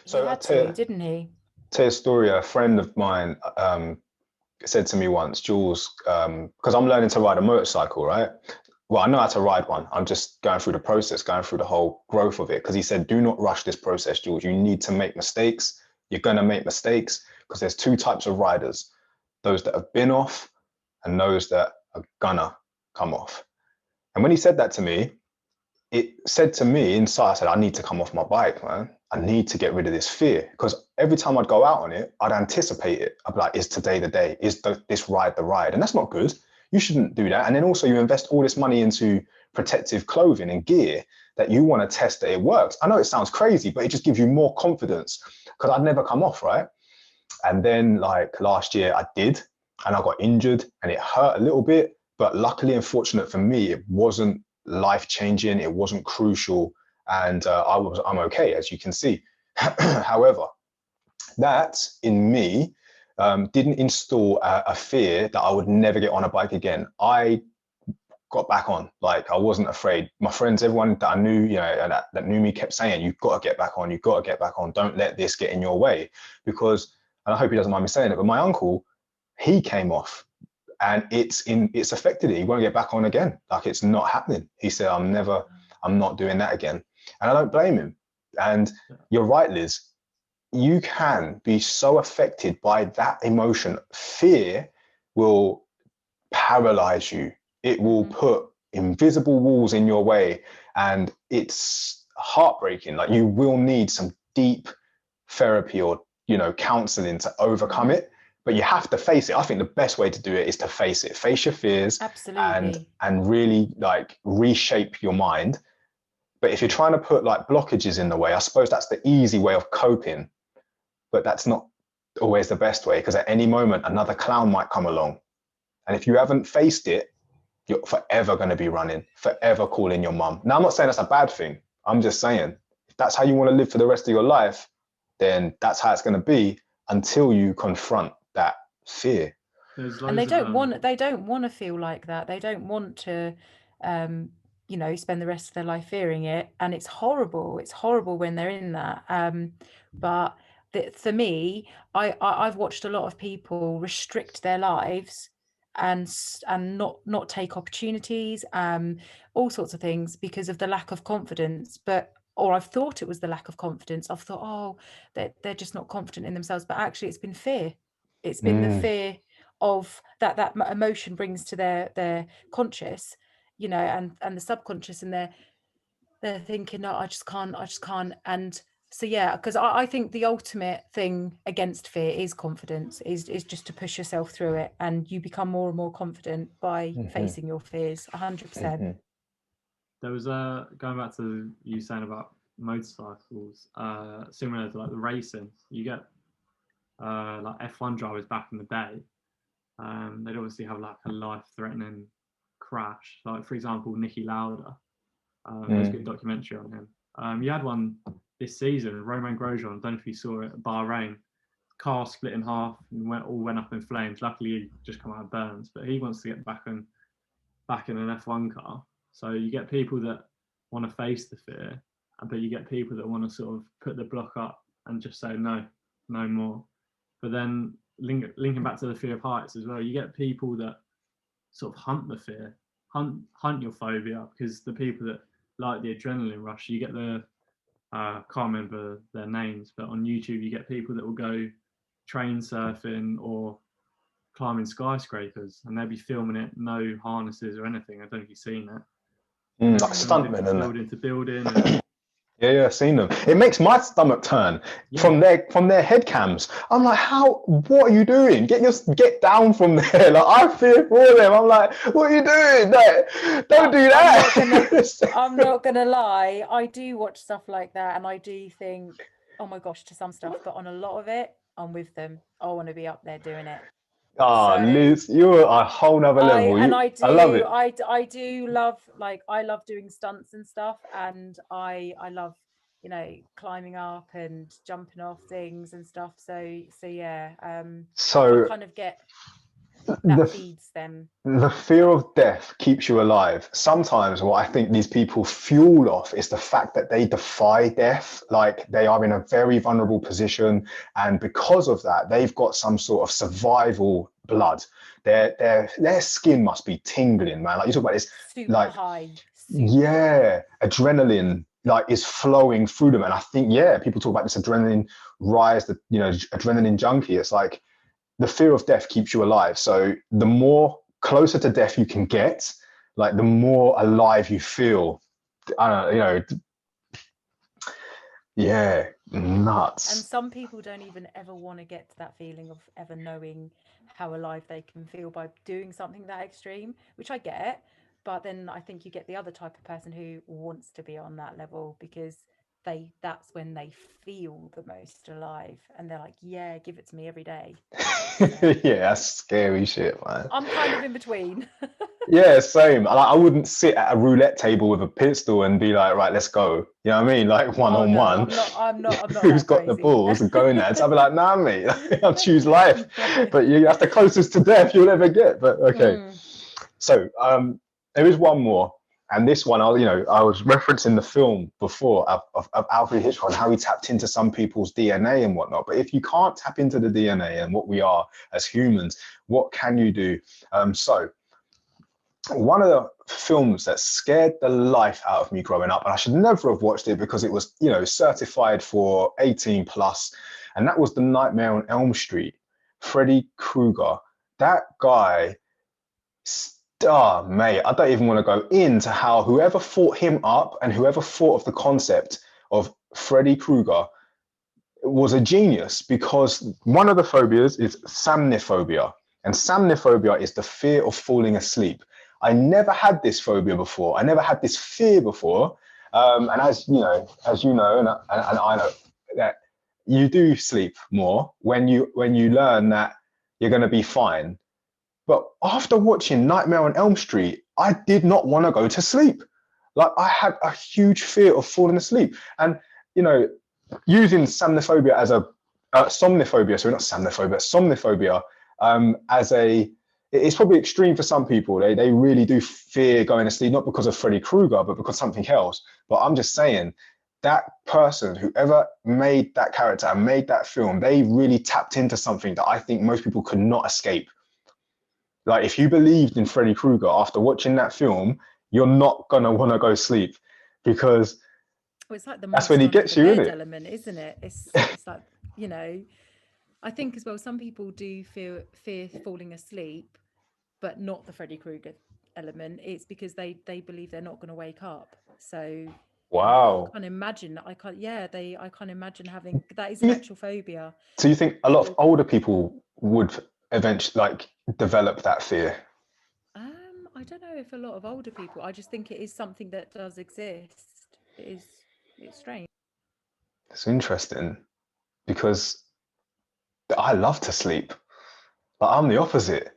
He had to, didn't he? Tell you a story. A friend of mine said to me once, Jules, because I'm learning to ride a motorcycle, right? Well, I know how to ride one. I'm just going through the process, going through the whole growth of it. Because he said, do not rush this process, Jules. You need to make mistakes. You're going to make mistakes because there's two types of riders, those that have been off and those that are gonna come off. And when he said that to me, it said to me inside, I said, I need to come off my bike, man. I need to get rid of this fear, because every time I'd go out on it, I'd anticipate it. I'd be like, is today the day? Is this ride the ride? And that's not good. You shouldn't do that. And then also you invest all this money into protective clothing and gear that you want to test that it works. I know it sounds crazy, but it just gives you more confidence, because I'd never come off, right? And then like last year I did, and I got injured and it hurt a little bit. But luckily and fortunate for me, it wasn't life-changing, it wasn't crucial, and I'm okay, as you can see. However, that in me didn't install a fear that I would never get on a bike again. I got back on, like I wasn't afraid. My friends, everyone that I knew, you know, that knew me kept saying, you've got to get back on, you've got to get back on, don't let this get in your way. Because, and I hope he doesn't mind me saying it, but my uncle, he came off, and it's affected it. He won't get back on again. Like, it's not happening. He said, I'm not doing that again. And I don't blame him. And you're right, Liz. You can be so affected by that emotion. Fear will paralyze you. It will put invisible walls in your way. And it's heartbreaking. Like, you will need some deep therapy or, you know, counseling to overcome it. But you have to face it. I think the best way to do it is to face it. Face your fears. Absolutely. And really like reshape your mind. But if you're trying to put like blockages in the way, I suppose that's the easy way of coping. But that's not always the best way, because at any moment another clown might come along. And if you haven't faced it, you're forever going to be running, forever calling your mum. Now, I'm not saying that's a bad thing. I'm just saying, if that's how you want to live for the rest of your life, then that's how it's going to be until you confront that fear. And they don't want to feel like that. They don't want to you know, spend the rest of their life fearing it. And it's horrible. It's horrible when they're in that. But for me, I've watched a lot of people restrict their lives and not take opportunities, all sorts of things, because of the lack of confidence. But or I've thought it was the lack of confidence. I've thought, oh, they're just not confident in themselves. But actually, it's been fear. It's been the fear of that emotion brings to their conscious, you know, and the subconscious, and they're thinking, no, I just can't. And so yeah, because I think the ultimate thing against fear is confidence, is just to push yourself through it, and you become more and more confident by facing your fears. 100%. There was going back to you saying about motorcycles, similar to like the racing. You get like F1 drivers back in the day. They'd obviously have like a life-threatening crash. Like, for example, Nicky Lauda. There's a good documentary on him. You had one this season, Romain Grosjean. I don't know if you saw it at Bahrain. Car split in half and went up in flames. Luckily, he just come out of burns, but he wants to get back in an F1 car. So you get people that want to face the fear, but you get people that want to sort of put the block up and just say no more. But then linking back to the fear of heights as well, you get people that sort of hunt the fear, hunt your phobia, because the people that like the adrenaline rush, you get the can't remember their names, but on YouTube you get people that will go train surfing or climbing skyscrapers, and they'll be filming it, no harnesses or anything. I don't know if you've seen that. Like stuntmen, building to building. And yeah, I've seen them. It makes my stomach turn from their head cams. I'm like, what are you doing? Get down from there. Like, I fear for them. I'm like, what are you doing? Like, don't do that. I'm not gonna lie. I do watch stuff like that, and I do think, oh my gosh, to some stuff, but on a lot of it, I'm with them. I want to be up there doing it. Oh, so, Liz, you're a whole nother level. I love it. I do love, like, I love doing stunts and stuff, and I love, you know, climbing up and jumping off things and stuff. So yeah. So I kind of get. that feeds them. The fear of death keeps you alive. Sometimes what I think these people fuel off is the fact that they defy death, like they are in a very vulnerable position, and because of that they've got some sort of survival blood. Their skin must be tingling, man. Like you talk about this, Super like high. Yeah, adrenaline like is flowing through them. And I think, yeah, people talk about this adrenaline rise, the adrenaline junkie. It's like the fear of death keeps you alive. So the more closer to death you can get, like the more alive you feel. I don't know, yeah, nuts. And some people don't even ever want to get to that feeling of ever knowing how alive they can feel by doing something that extreme, which I get. But then I think you get the other type of person who wants to be on that level because that's when they feel the most alive, and they're like, yeah, give it to me every day. Yeah, that's scary shit, man. I'm kind of in between. Yeah, same. Like, I wouldn't sit at a roulette table with a pistol and be like, right, let's go. You know what I mean? Like one on one. I'm not Who's got crazy. the balls and gonads? I'd be like, nah, mate, I'll choose life. But that's the closest to death you'll ever get. But okay. So there is one more. And this one, I was referencing the film before of Alfred Hitchcock and how he tapped into some people's DNA and whatnot. But if you can't tap into the DNA and what we are as humans, what can you do? So one of the films that scared the life out of me growing up, and I should never have watched it because it was, certified for 18 plus, and that was The Nightmare on Elm Street. Freddy Krueger. That guy, mate, I don't even want to go into how whoever thought him up and whoever thought of the concept of Freddy Krueger was a genius, because one of the phobias is Samniphobia, and Samniphobia is the fear of falling asleep. I never had this phobia before. I never had this fear before. And as you know, and I know that you do sleep more when you learn that you're going to be fine. But after watching Nightmare on Elm Street, I did not want to go to sleep. Like I had a huge fear of falling asleep. And, using Samniphobia as a somniphobia, sorry, not Samniphobia, somniphobia, it's probably extreme for some people. They really do fear going to sleep, not because of Freddy Krueger, but because something else. But I'm just saying, that person, whoever made that character and made that film, they really tapped into something that I think most people could not escape. Like if you believed in Freddy Krueger after watching that film, you're not gonna want to go sleep, because it's like that's when he gets you, isn't it? Element, isn't it? It's like, I think as well, some people do fear falling asleep, but not the Freddy Krueger element. It's because they believe they're not going to wake up. So wow, I can't imagine. I can't imagine having that. Is an actual phobia. So you think a lot of older people would eventually develop that fear? I don't know if a lot of older people. I just think it is something that does exist. It's strange. It's interesting, because I love to sleep, but I'm the opposite.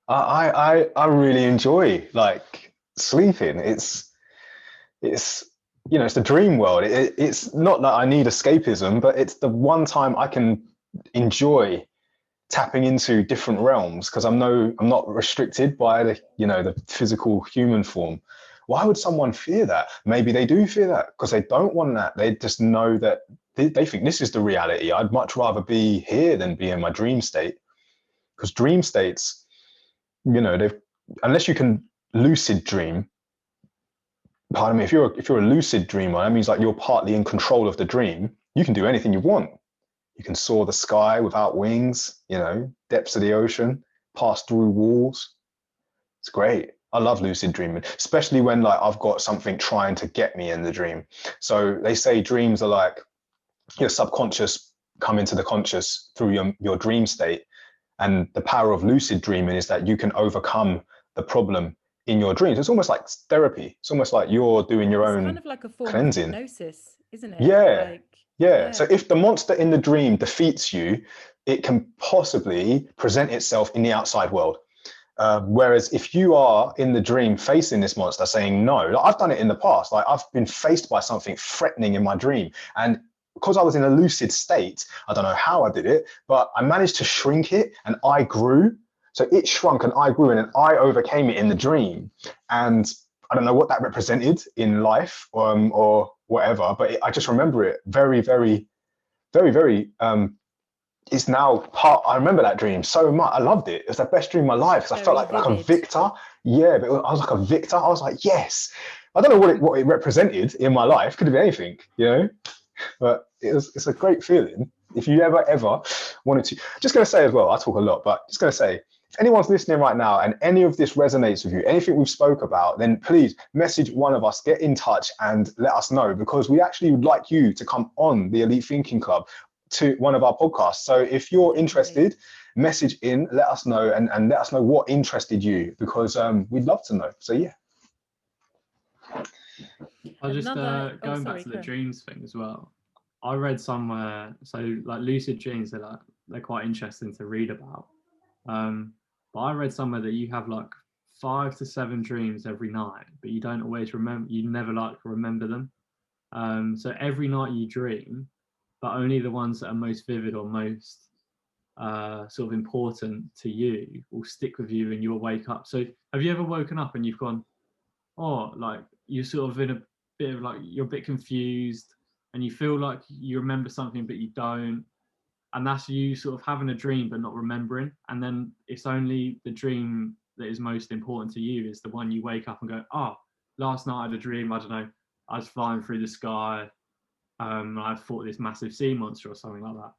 I really enjoy sleeping. It's the dream world. It's not that I need escapism, but it's the one time I can enjoy tapping into different realms, because I'm not restricted by the physical human form. Why would someone fear that? Maybe they do fear that because they don't want that. They just know that they think this is the reality. I'd much rather be here than be in my dream state, because dream states, unless you can lucid dream. Pardon me, if you're a lucid dreamer, that means you're partly in control of the dream. You can do anything you want. You can soar the sky without wings, depths of the ocean, pass through walls. It's great. I love lucid dreaming, especially when I've got something trying to get me in the dream. So they say dreams are like your subconscious come into the conscious through your dream state. And the power of lucid dreaming is that you can overcome the problem in your dreams. It's almost like therapy. It's almost like you're doing your own kind of like a form cleansing. Of hypnosis, isn't it? Yeah. So if the monster in the dream defeats you, it can possibly present itself in the outside world. Whereas if you are in the dream facing this monster saying no, I've done it in the past. I've been faced by something threatening in my dream, and because I was in a lucid state, I don't know how I did it, but I managed to shrink it and I grew. So it shrunk and I grew, and I overcame it in the dream. And I don't know what that represented in life, or whatever, but I just remember it very, very, very, very. It's now part. I remember that dream so much. I loved it. It was the best dream of my life. Because I felt like a victor. Yeah, but I was like a victor. I was like, yes. I don't know what it represented in my life. Could have been anything, you know. But it's a great feeling. If you ever wanted to, just going to say as well, I talk a lot, but just going to say, if anyone's listening right now and any of this resonates with you, anything we've spoke about, then please message one of us, get in touch and let us know, because we actually would like you to come on the Elite Thinking Club to one of our podcasts. So if you're interested, message in, let us know, and let us know what interested you, because we'd love to know. So yeah. I just going back to the dreams thing as well. I read somewhere, so like lucid dreams are they're quite interesting to read about. But I read somewhere that you have like 5 to 7 dreams every night, but you don't always remember. You never like remember them. So every night you dream, but only the ones that are most vivid or most sort of important to you will stick with you, and you'll wake up. So have you ever woken up and you've gone, oh, like you're sort of in a bit of like, you're a bit confused and you feel like you remember something but you don't, and that's you sort of having a dream but not remembering, and then it's only the dream that is most important to you is the one you wake up and go, oh, last night I had a dream, I don't know, I was flying through the sky, I fought this massive sea monster or something like that.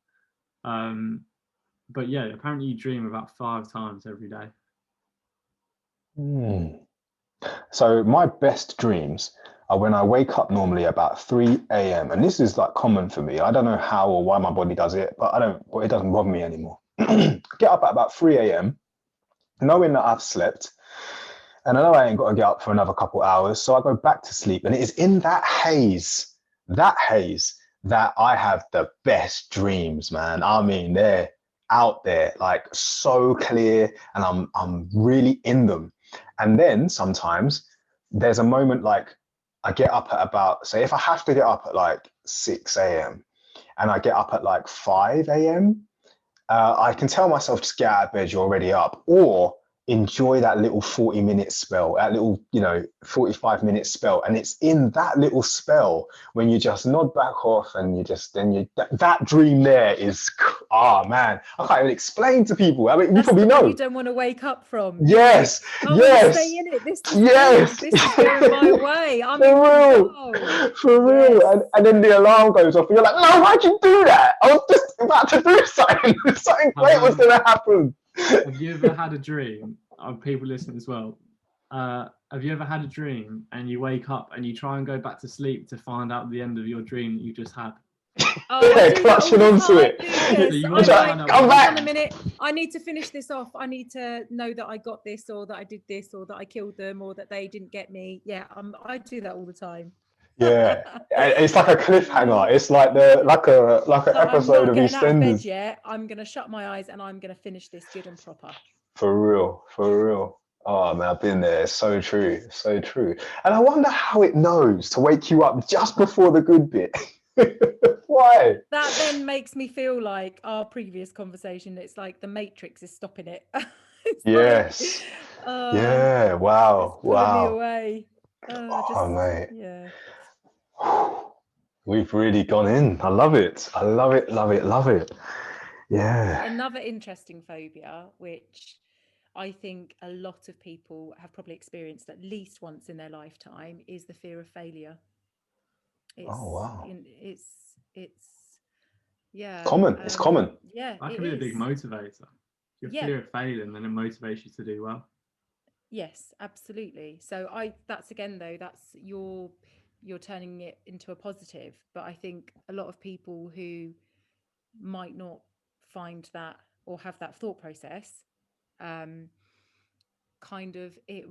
But yeah, apparently you dream about 5 times every day. So my best dreams are when I wake up normally about 3 a.m. And this is like common for me. I don't know how or why my body does it, but it doesn't bother me anymore. Get up at about 3 a.m. knowing that I've slept, and I know I ain't got to get up for another couple hours. So I go back to sleep, and it is in that haze that I have the best dreams, man. I mean, they're out there, like so clear, and I'm really in them. And then sometimes there's a moment like I get up at about, say if I have to get up at like 6 a.m. and I get up at like 5 a.m., I can tell myself, just get out of bed, you're already up, or enjoy that little 40-minute spell, that little, 45-minute spell. And it's in that little spell when you just nod back off and that dream there is, man, I can't even explain to people. I mean, you probably know. You don't want to wake up from. Yes. I want to stay in it. This is going my way. I'm For real. And then the alarm goes off and you're like, no, why'd you do that? I was just about to do something. Something great was going to happen. Have you ever had a dream, people listening as well, have you ever had a dream and you wake up and you try and go back to sleep to find out the end of your dream that you just had? Clutching onto it. Come back. On a minute, I need to finish this off. I need to know that I got this, or that I did this, or that I killed them, or that they didn't get me. Yeah, I do that all the time. Yeah, it's like a cliffhanger. It's like an episode of EastEnders. Out of bed yet. I'm gonna shut my eyes and I'm gonna finish this good and proper. For real. Oh man, I've been there. It's so true, so true. And I wonder how it knows to wake you up just before the good bit. Why? That then makes me feel like our previous conversation. It's like the Matrix is stopping it. Yes. Yeah. Wow. Pulling me away. Mate. Yeah. We've really gone in. I love it. Yeah. Another interesting phobia, which I think a lot of people have probably experienced at least once in their lifetime, is the fear of failure. It's common. It's common. Yeah. That can be a big motivator. Your fear of failing, then it motivates you to do well. Yes, absolutely. So that's you're turning it into a positive, but I think a lot of people who might not find that or have that thought process, it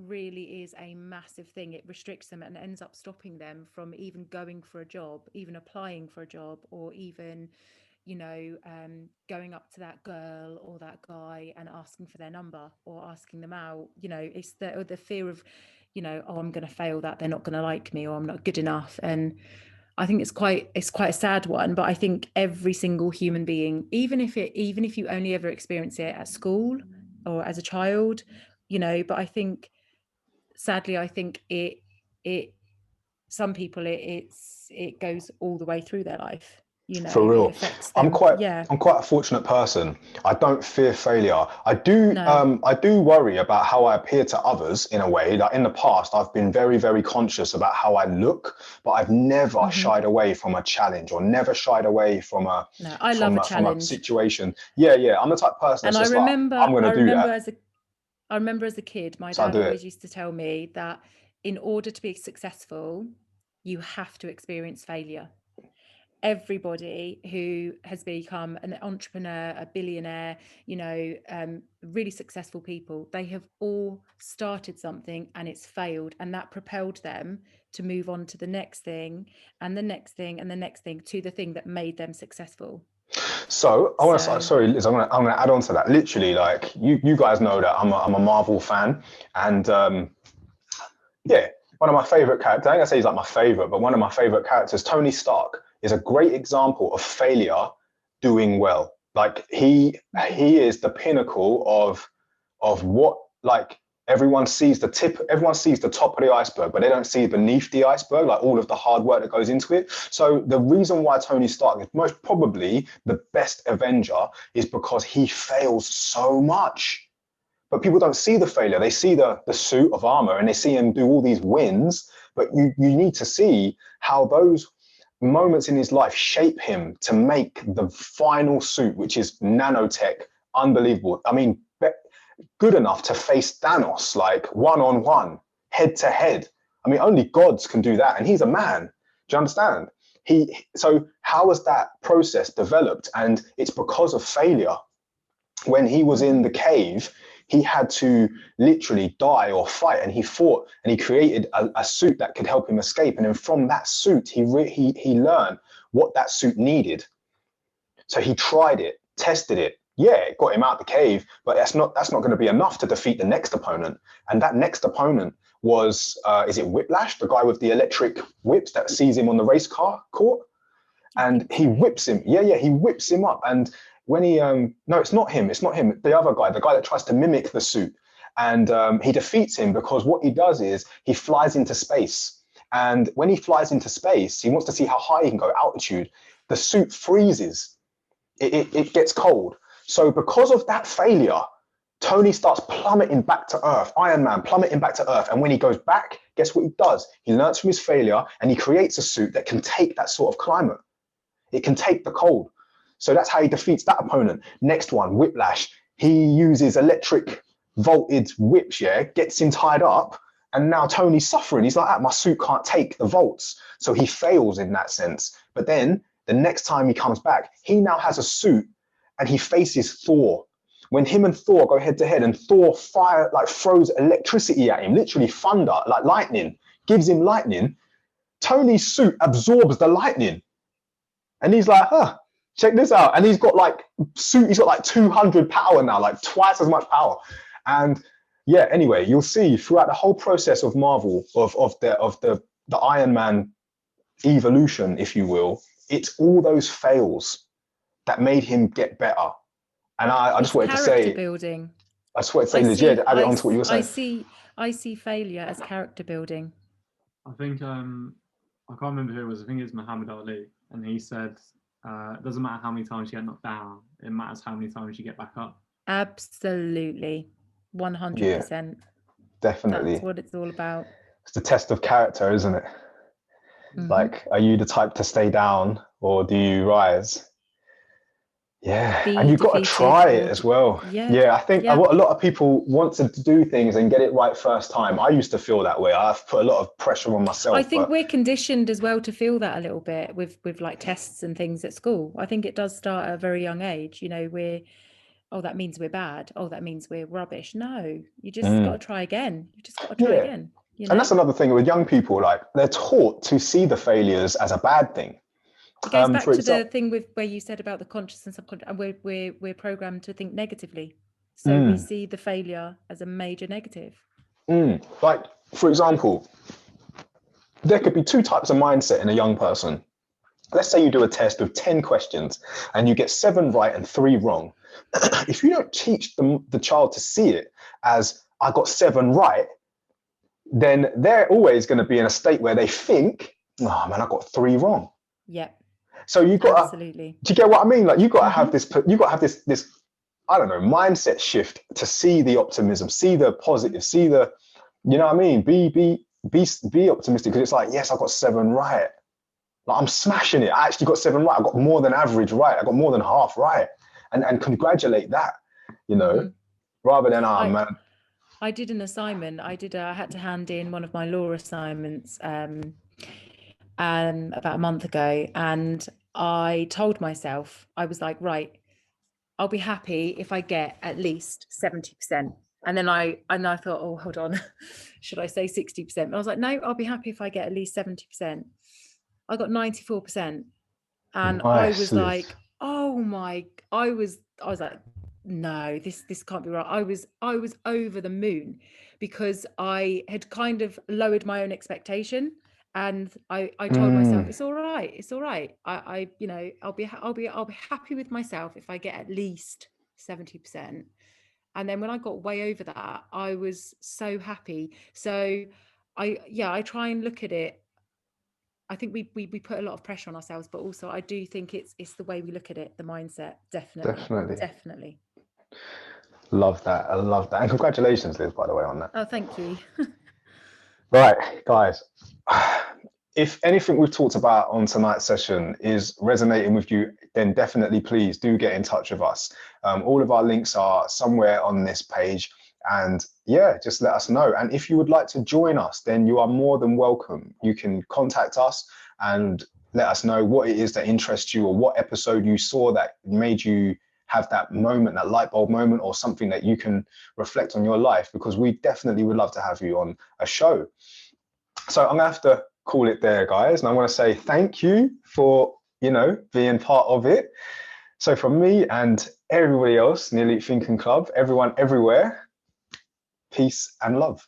really is a massive thing. It restricts them and ends up stopping them from even going for a job, even applying for a job, or even going up to that girl or that guy and asking for their number or asking them out. It's the fear of, oh, I'm going to fail that, they're not going to like me, or I'm not good enough. And I think it's quite a sad one, but I think every single human being, even if you only ever experience it at school, or as a child, you know. But I think, sadly, I think it some people it goes all the way through their life, you know. For real. It affects I'm them. quite Yeah. I'm quite a fortunate person. I don't fear failure. I No. do worry about how I appear to others in a way. Like in the past, I've been very, very conscious about how I look, but I've never shied away from a challenge, or never shied away from a No, I love a challenge. situation. Yeah. I'm the type of person that's And just like, I'm gonna do that. I remember as a kid, my So I dad do always it. used to tell me that in order to be successful, you have to experience failure. Everybody who has become an entrepreneur, a billionaire, you know, really successful people, they have all started something and it's failed, and that propelled them to move on to the next thing and the next thing and the next thing, to the thing that made them successful. So I want to, sorry, Liz, I'm gonna add on to that. Literally, like you guys know that I'm a Marvel fan, and yeah, one of my favorite characters. I ain't gonna say he's like my favorite, but one of my favorite characters, Tony Stark, is a great example of failure doing well. Like he is the pinnacle of what, like, everyone sees the top of the iceberg, but they don't see beneath the iceberg, like all of the hard work that goes into it. So the reason why Tony Stark is most probably the best Avenger is because he fails so much. But people don't see the failure. They see the suit of armor and they see him do all these wins. But you need to see how those moments in his life shape him to make the final suit, which is nanotech, unbelievable. I mean, good enough to face Thanos, like one-on-one, head-to-head. I mean, only gods can do that, and he's a man. Do you understand? So how has that process developed? And it's because of failure. When he was in the cave, he had to literally die or fight, and he fought, and he created a suit that could help him escape. And then from that suit, he learned what that suit needed. So he tried it, tested it. Yeah, it got him out the cave, but that's not going to be enough to defeat the next opponent. And that next opponent was, is it Whiplash, the guy with the electric whips that sees him on the race car court? And he whips him. Yeah, he whips him up. And when he, no, it's not him. The other guy, the guy that tries to mimic the suit. And he defeats him because what he does is he flies into space. And when he flies into space, he wants to see how high he can go, altitude. The suit freezes. It gets cold. So because of that failure, Tony starts plummeting back to Earth. Iron Man plummeting back to Earth. And when he goes back, guess what he does? He learns from his failure and he creates a suit that can take that sort of climate. It can take the cold. So that's how he defeats that opponent. Next one, Whiplash. He uses electric voltage whips, gets him tied up. And now Tony's suffering. He's like, my suit can't take the volts. So he fails in that sense. But then the next time he comes back, he now has a suit and he faces Thor. When him and Thor go head to head and Thor throws electricity at him, literally thunder, like lightning, gives him lightning, Tony's suit absorbs the lightning. And he's like, check this out. And he's got like 200 power now, like twice as much power. And yeah, anyway, you'll see throughout the whole process of Marvel, of the Iron Man evolution, if you will, it's all those fails that made him get better. And I just wanted to say, building. I just wanted to say, legit, add it on to what you were saying. I see failure as character building. I think, I can't remember who it was. I think it's Muhammad Ali. And he said, it doesn't matter how many times you get knocked down. It matters how many times you get back up. Absolutely. 100%. Yeah, definitely. That's what it's all about. It's the test of character, isn't it? Mm-hmm. Like, are you the type to stay down or do you rise? Yeah, and you've got to try it as well. Yeah, I think a lot of people want to do things and get it right first time. I used to feel that way. I've put a lot of pressure on myself. I think we're conditioned as well to feel that a little bit with like tests and things at school. I think it does start at a very young age. You know, that means we're bad. Oh, that means we're rubbish. No, you just got to try again. You just got to try again. You know? And that's another thing with young people. Like, they're taught to see the failures as a bad thing. It goes back to the thing with where you said about the conscious and subconscious, and we're programmed to think negatively. So we see the failure as a major negative. Like, for example, there could be two types of mindset in a young person. let's say you do a test of 10 questions and you get 7 right and 3 wrong. If you don't teach the child to see it as I got 7 right, then they're always going to be in a state where they think, oh man, I got 3 wrong. Yeah. So you got absolutely. Do you get what I mean? Like you got to have this. You got to have this. I don't know, mindset shift to see the optimism, see the positive, see the. You know what I mean? Be optimistic, because it's like, yes, I got 7 right. Like I'm smashing it. I actually got 7 right. I got more than average right. I got more than half right, and congratulate that. You know, rather than man. I did an assignment. I had to hand in one of my law assignments about a month ago, and I told myself, I was like, right, I'll be happy if I get at least 70%. And then I thought, oh, hold on, should I say 60%? I was like, no, I'll be happy if I get at least 70%. I got 94%. And I was like, oh my, I was like, no, this can't be right. I was over the moon, because I had kind of lowered my own expectation, and I told myself, it's all right, it's all right. I you know, I'll be happy with myself if I get at least 70%. And then when I got way over that, I was so happy. So I try and look at it. I think we put a lot of pressure on ourselves, but also I do think it's the way we look at it, the mindset. Definitely. Love that. I love that. And congratulations, Liz, by the way, on that. Oh, thank you. Right, guys. If anything we've talked about on tonight's session is resonating with you, then definitely please do get in touch with us. All of our links are somewhere on this page. And yeah, just let us know. And if you would like to join us, then you are more than welcome. You can contact us and let us know what it is that interests you, or what episode you saw that made you have that moment, that light bulb moment, or something that you can reflect on your life, because we definitely would love to have you on a show. So I'm gonna have to call it there, guys. And I want to say thank you for, being part of it. So from me and everybody else in the Elite Thinking Club, everyone everywhere, peace and love.